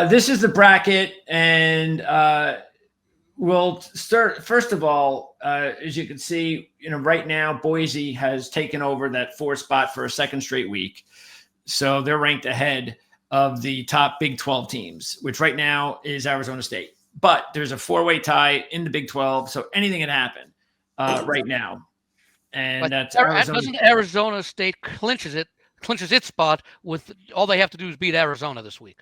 This is the bracket, and we'll start. First of all, as you can see, right now Boise has taken over that 4 spot for a second straight week, so they're ranked ahead of the top Big 12 teams, which right now is Arizona State. But there's a 4-way tie in the Big 12, so anything can happen right now, and But that's Arizona. doesn't Arizona State clinches its spot with all they have to do is beat Arizona this week?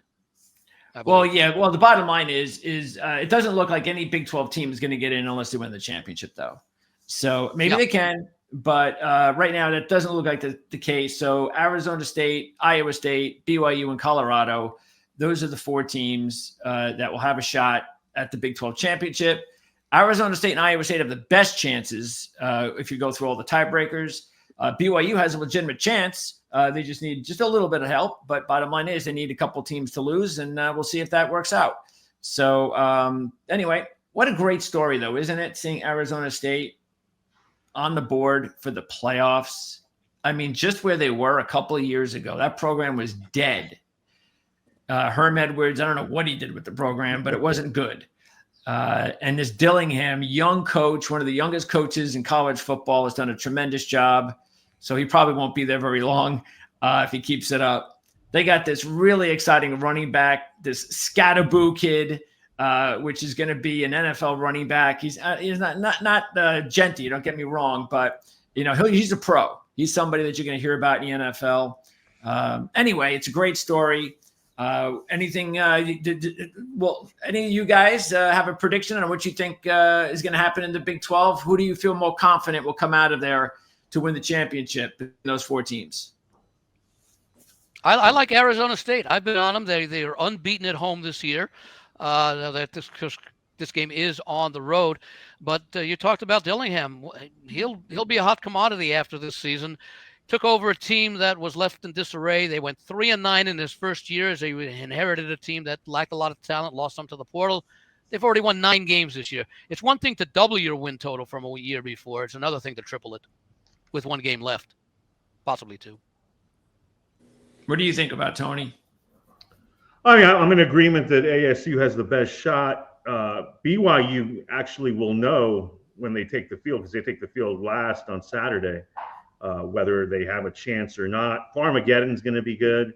Well, yeah. Well, the bottom line is it doesn't look like any Big 12 team is going to get in unless they win the championship, though. So maybe they can, but right now that doesn't look like the case. So Arizona State, Iowa State, BYU, and Colorado, those are the 4 teams that will have a shot at the Big 12 championship. Arizona State and Iowa State have the best chances if you go through all the tiebreakers. BYU has a legitimate chance. They just need just a little bit of help. But bottom line is they need a couple teams to lose, and we'll see if that works out. So anyway, what a great story, though, isn't it? Seeing Arizona State on the board for the playoffs. I mean, just where they were a couple of years ago, that program was dead. Herm Edwards, I don't know what he did with the program, but it wasn't good. And this Dillingham, young coach, one of the youngest coaches in college football, has done a tremendous job. So he probably won't be there very long if he keeps it up. They got this really exciting running back, this Scatterboo kid, which is going to be an NFL running back. He's not Genty, don't get me wrong, but he's a pro. He's somebody that you're going to hear about in the NFL. Anyway, it's a great story. Anything? Any of you guys have a prediction on what you think is going to happen in the Big 12? Who do you feel more confident will come out of there to win the championship in those 4 teams? I like Arizona State. I've been on them. They are unbeaten at home this year. This game is on the road, but you talked about Dillingham. He'll be a hot commodity after this season. Took over a team that was left in disarray. They went 3-9 in his first year as they inherited a team that lacked a lot of talent, lost some to the portal. They've already won 9 games this year. It's one thing to double your win total from a year before. It's another thing to triple it with 1 game left, possibly 2. What do you think about Tony? I mean, I'm in agreement that ASU has the best shot. BYU actually will know when they take the field because they take the field last on Saturday. Whether they have a chance or not. Farmageddon's going to be good.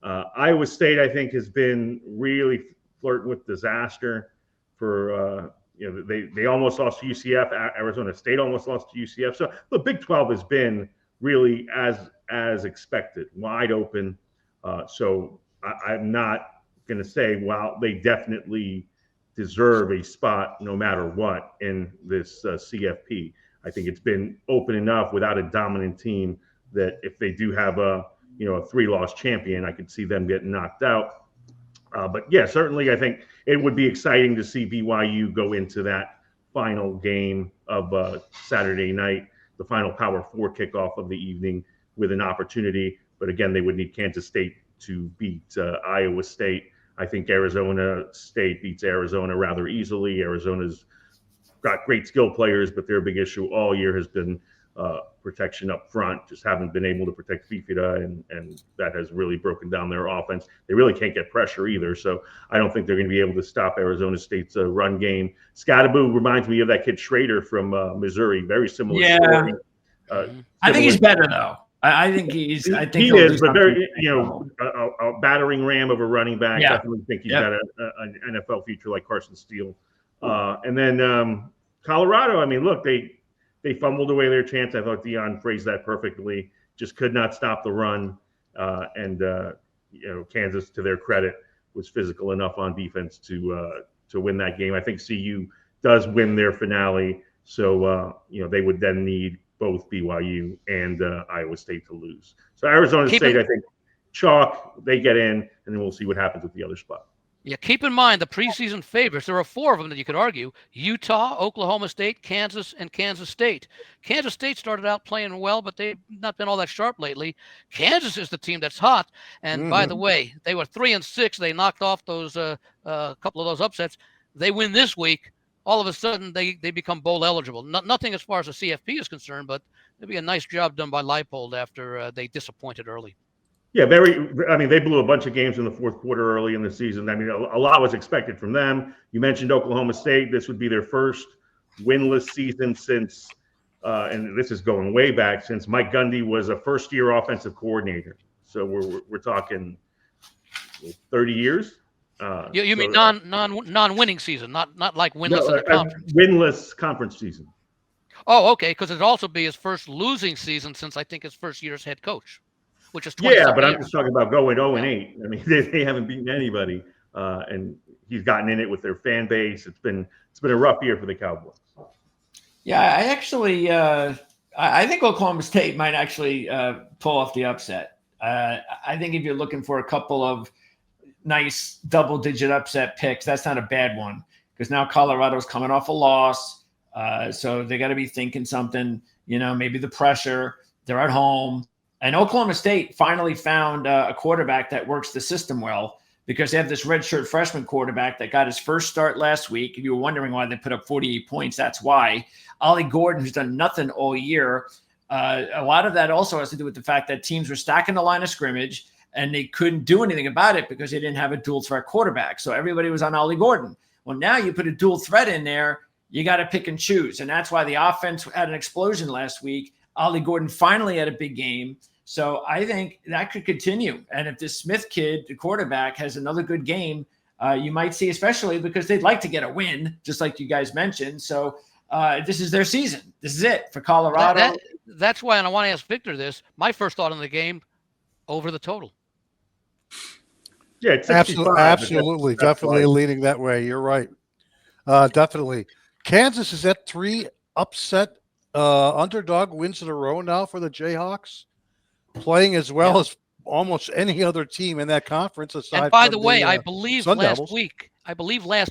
Iowa State, I think, has been really flirting with disaster. They almost lost to UCF. Arizona State almost lost to UCF. So the Big 12 has been really as expected, wide open. So I'm not going to say, well, they definitely deserve a spot no matter what in this CFP. I think it's been open enough without a dominant team that if they do have a 3-loss champion, I could see them getting knocked out. But yeah, certainly I think it would be exciting to see BYU go into that final game of Saturday night, the final Power 4 kickoff of the evening with an opportunity. But again, they would need Kansas State to beat Iowa State. I think Arizona State beats Arizona rather easily. Arizona's got great skill players, but their big issue all year has been protection up front. Just haven't been able to protect Fifita, and that has really broken down their offense. They really can't get pressure either, so I don't think they're going to be able to stop Arizona State's run game. Scatterboo reminds me of that kid Schrader from Missouri. Very similar story. I think he's better though. I think he is, but very a battering ram of a running back. Yeah. Definitely think he's got an NFL future like Carson Steele. And then Colorado, I mean, look, they fumbled away their chance. I thought Dion phrased that perfectly. Just could not stop the run. Kansas, to their credit, was physical enough on defense to win that game. I think CU does win their finale. So, they would then need both BYU and Iowa State to lose. So Arizona State, I think, chalk, they get in, and then we'll see what happens with the other spot. Yeah, keep in mind the preseason favorites. There are 4 of them that you could argue: Utah, Oklahoma State, Kansas, and Kansas State. Kansas State started out playing well, but they've not been all that sharp lately. Kansas is the team that's hot. And by the way, they were 3-6. They knocked off those couple of those upsets. They win this week. All of a sudden, they become bowl eligible. Nothing as far as the CFP is concerned, but it'd be a nice job done by Leipold after they disappointed early. Yeah, very. I mean, they blew a bunch of games in the fourth quarter early in the season. I mean, a lot was expected from them. You mentioned Oklahoma State. This would be their first winless season since, and this is going way back, since Mike Gundy was a first-year offensive coordinator. So we're talking 30 years. You mean non-winning season, not like winless in the conference. Winless conference season. Oh, okay, because it'd also be his first losing season since I think his first year as head coach, which is 27 yeah, but years. I'm just talking about going 0-8. I mean, they haven't beaten anybody, and he's gotten in it with their fan base. It's been a rough year for the Cowboys. Yeah, I actually I think Oklahoma State might actually pull off the upset. I think if you're looking for a couple of nice double-digit upset picks, that's not a bad one, because now Colorado's coming off a loss. So they got to be thinking something, maybe the pressure. They're at home. And Oklahoma State finally found a quarterback that works the system well, because they have this redshirt freshman quarterback that got his first start last week. If you were wondering why they put up 48 points, that's why. Ollie Gordon, who's done nothing all year. A lot of that also has to do with the fact that teams were stacking the line of scrimmage and they couldn't do anything about it because they didn't have a dual threat quarterback. So everybody was on Ollie Gordon. Well, now you put a dual threat in there, you got to pick and choose. And that's why the offense had an explosion last week. Ollie Gordon finally had a big game. So I think that could continue. And if this Smith kid, the quarterback, has another good game, you might see, especially because they'd like to get a win, just like you guys mentioned. So this is their season. This is it for Colorado. That's why, and I want to ask Victor this. My first thought on the game, over the total. Yeah, it's absolutely. Definitely leaning that way. You're right. Definitely. Kansas is at 3 upset underdog wins in a row now for the Jayhawks, playing as well as almost any other team in that conference. Aside and by from the way, I believe last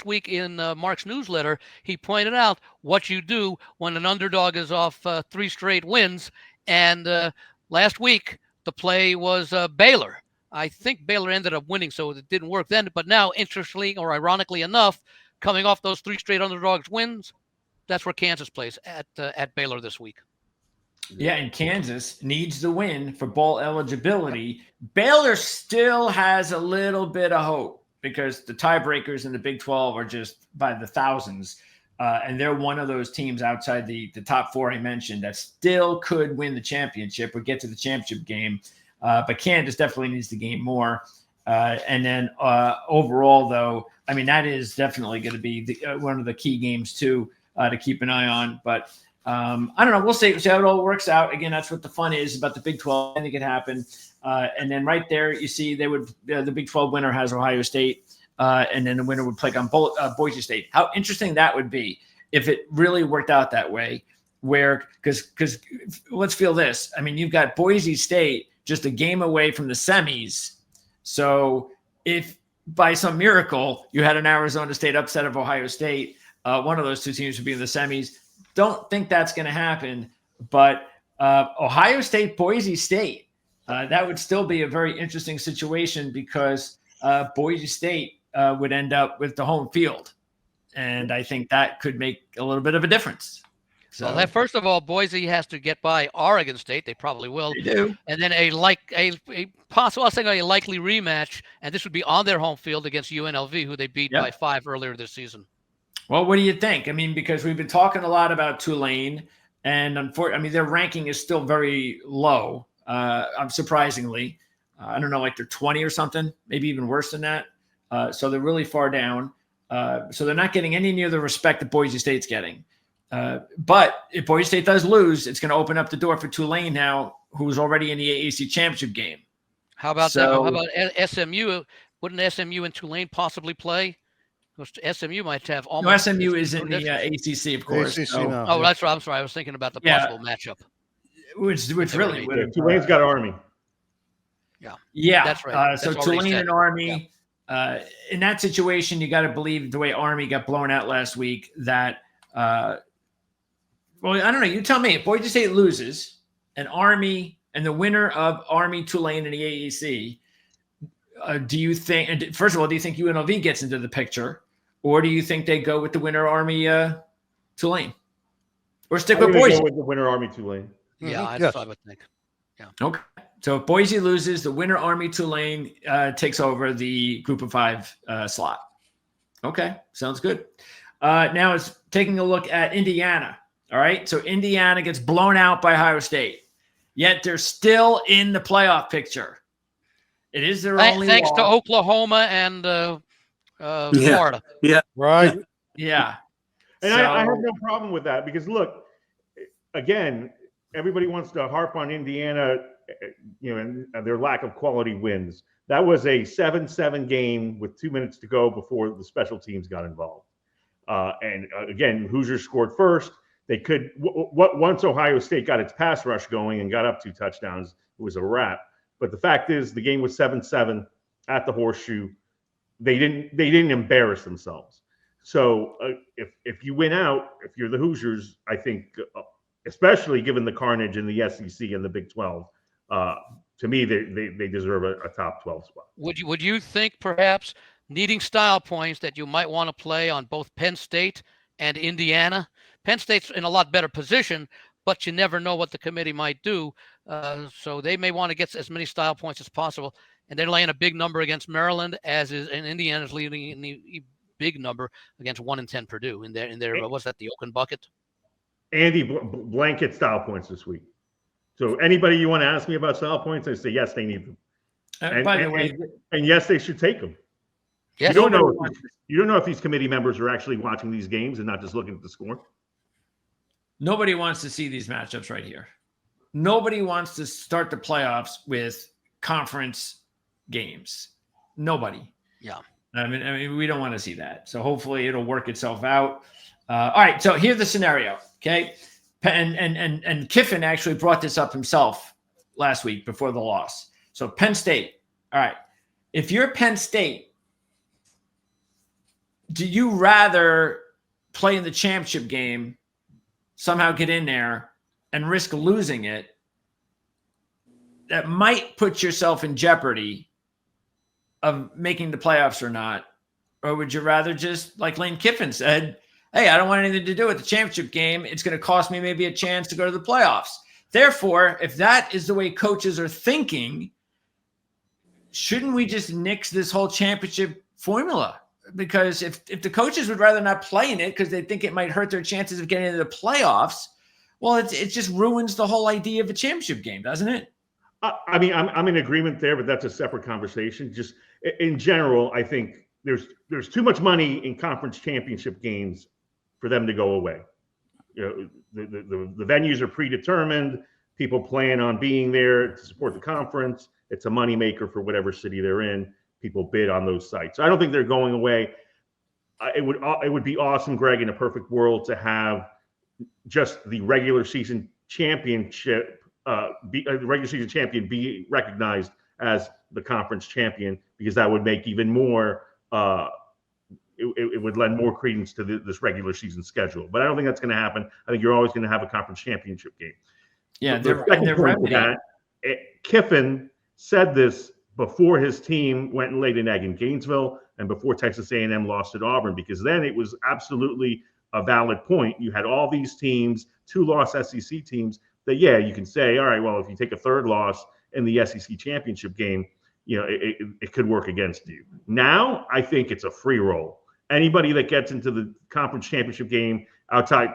week in Mark's newsletter, he pointed out what you do when an underdog is off 3 straight wins. And last week, the play was Baylor. I think Baylor ended up winning, so it didn't work then. But now, interestingly or ironically enough, coming off those 3 straight underdogs wins, that's where Kansas plays at Baylor this week. Yeah, and Kansas needs the win for bowl eligibility. Baylor still has a little bit of hope because the tiebreakers in the Big 12 are just by the thousands. And they're one of those teams outside the top 4 I mentioned that still could win the championship or get to the championship game. But Kansas definitely needs to gain more. And then overall, though, I mean, that is definitely going to be one of the key games, too, to keep an eye on. But I don't know. We'll see how it all works out. Again, that's what the fun is about the Big 12. I think it happened. And then right there, you see the Big 12 winner has Ohio State. And then the winner would play on Boise State. How interesting that would be if it really worked out that way, because let's feel this. I mean, you've got Boise State just a game away from the semis. So if by some miracle you had an Arizona State upset of Ohio State, one of those 2 teams would be in the semis. Don't think that's going to happen. But Ohio State, Boise State, that would still be a very interesting situation because Boise State would end up with the home field. And I think that could make a little bit of a difference. So well, first of all, Boise has to get by Oregon State. They probably will. They do. And then a likely rematch, and this would be on their home field against UNLV, who they beat by 5 earlier this season. Well, what do you think? I mean, because we've been talking a lot about Tulane, and unfortunately, their ranking is still very low. Surprisingly, I don't know, like they're 20 or something, maybe even worse than that. So they're really far down. So they're not getting any near the respect that Boise State's getting. But if Boise State does lose, it's going to open up the door for Tulane now, who's already in the AAC championship game. How about that? How about SMU? Wouldn't SMU and Tulane possibly play? SMU might have almost. No, SMU is in the ACC, of course. ACC so. now. Oh, that's right. I'm sorry. I was thinking about the possible matchup. Which really would. Tulane's got Army. Yeah, that's right. So Tulane and Army. Yeah. In that situation, you got to believe the way Army got blown out last week that. Well, I don't know. You tell me. If Boise State loses, and Army and the winner of Army Tulane in the AAC, do you think? And first of all, do you think UNLV gets into the picture, or do you think they go with the winner Army Tulane, or stick with Boise? Go with the winner Army Tulane. Yeah, that's what I would think. Yeah. Okay. So if Boise loses, the winner Army-Tulane takes over the group of 5 slot. Okay, sounds good. Now it's taking a look at Indiana. All right, so Indiana gets blown out by Ohio State, yet they're still in the playoff picture. It is their only thanks loss. to Oklahoma and Florida. Yeah. Right. Yeah. And So- I have no problem with that because look, again, everybody wants to harp on Indiana, and their lack of quality wins. That was a 7-7 game with 2 minutes to go before the special teams got involved. And again, Hoosiers scored first. They could once Ohio State got its pass rush going and got up 2 touchdowns, it was a wrap. But the fact is, the game was 7-7 at the Horseshoe. They didn't embarrass themselves. So if you win out, if you're the Hoosiers, I think, especially given the carnage in the SEC and the Big 12, to me they deserve a top 12 spot. Would you think perhaps needing style points that you might want to play on both Penn State and Indiana? Penn State's in a lot better position, but you never know what the committee might do. So they may want to get as many style points as possible. And they're laying a big number against Maryland, and Indiana's leading in the big number against 1-10 Purdue in their what's that, the Oaken Bucket? Andy, blanket style points this week. So anybody you want to ask me about style points, I say yes, they need them. by the way, and yes, they should take them. Yes. You don't know if these committee members are actually watching these games and not just looking at the score. nobody wants to see these matchups right here. Nobody wants to start the playoffs with conference games. Nobody. Yeah. I mean, we don't want to see that. So hopefully it'll work itself out. All right. So here's the scenario. Okay. And Kiffin actually brought this up himself last week before the loss. So Penn State. All right. If you're Penn State, do you rather play in the championship game, somehow get in there and risk losing it? That might put yourself in jeopardy of making the playoffs or not. Or would you rather just, like Lane Kiffin said, hey, I don't want anything to do with the championship game. It's going to cost me maybe a chance to go to the playoffs. Therefore, if that is the way coaches are thinking, shouldn't we just nix this whole championship formula? Because if the coaches would rather not play in it because they think it might hurt their chances of getting into the playoffs, well, it just ruins the whole idea of a championship game, doesn't it? I mean, I'm in agreement there, but that's a separate conversation. Just in general, I think there's too much money in conference championship games for them to go away. You know, the venues are predetermined. People plan on being there to support the conference. It's a moneymaker for whatever city they're in. People bid on those sites. So I don't think they're going away. It would be awesome, Greg, in a perfect world to have just the regular season championship. The regular season champion be recognized as the conference champion, because that would make even more. It would lend more credence to this regular season schedule. But I don't think that's going to happen. I think you're always going to have a conference championship game. Yeah, Kiffin said this before his team went and laid an egg in Gainesville and before Texas A&M lost at Auburn, because then it was absolutely a valid point. You had all these teams, 2 loss SEC teams, that, yeah, you can say, all right, well, if you take a 3rd loss in the SEC championship game, you know, it could work against you. Now, I think it's a free roll. Anybody that gets into the conference championship game outside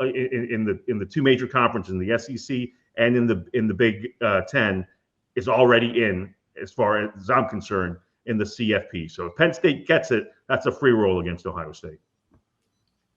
in the 2 major conferences, in the SEC and in the Big 10, is already in, as far as I'm concerned, in the CFP. So if Penn State gets it, that's a free roll against Ohio State.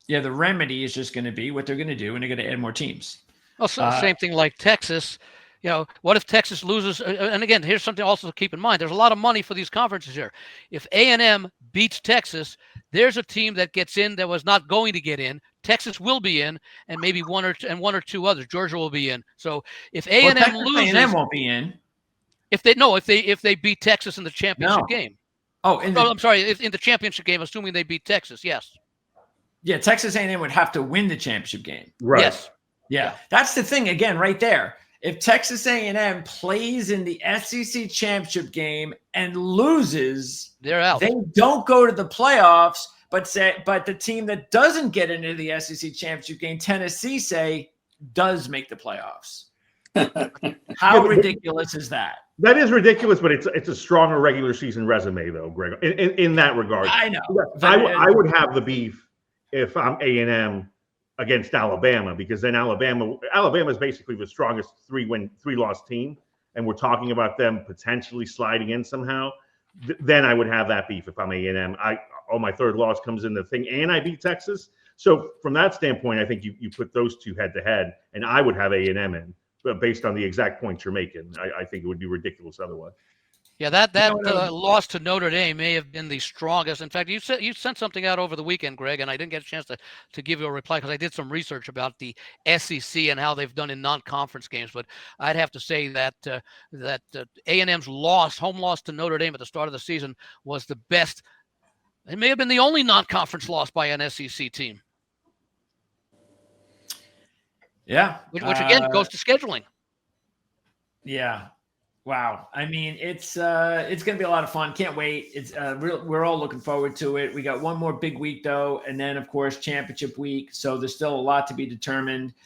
Yeah, the remedy is just going to be what they're going to do, and they're going to add more teams. Well, same thing like Texas. You know, what if Texas loses? And again, here's something also to keep in mind. There's a lot of money for these conferences here. If A&M beats Texas, there's a team that gets in that was not going to get in. Texas will be in, and maybe one or two others. Georgia will be in. So if A&M loses, A&M won't be in. If they beat Texas in the championship game. Oh, I'm sorry. In the championship game, assuming they beat Texas, yes. Yeah, Texas A&M would have to win the championship game. Right. Yes. Yeah, that's the thing again, right there. If Texas A&M plays in the SEC championship game and loses, they're out. They don't go to the playoffs, but the team that doesn't get into the SEC championship game, Tennessee, does make the playoffs. How ridiculous is that? That is ridiculous, but it's a stronger regular season resume, though, Greg. In that regard, I know. I would have the beef if I'm A&M against Alabama, because then Alabama is basically the strongest three-loss team, and we're talking about them potentially sliding in somehow. Then I would have that beef if I'm A&M. My third loss comes in the thing, and I beat Texas. So from that standpoint, I think you put those two head to head, and I would have A&M in. But based on the exact points you're making, I think it would be ridiculous otherwise. Yeah, that loss to Notre Dame may have been the strongest. In fact, you sent something out over the weekend, Greg, and I didn't get a chance to give you a reply because I did some research about the SEC and how they've done in non-conference games. But I'd have to say that A&M's home loss to Notre Dame at the start of the season was the best. It may have been the only non-conference loss by an SEC team. Yeah. Which again goes to scheduling. Yeah. Wow. I mean, it's going to be a lot of fun. Can't wait. It's we're all looking forward to it. We got one more big week though, and then of course championship week. So there's still a lot to be determined.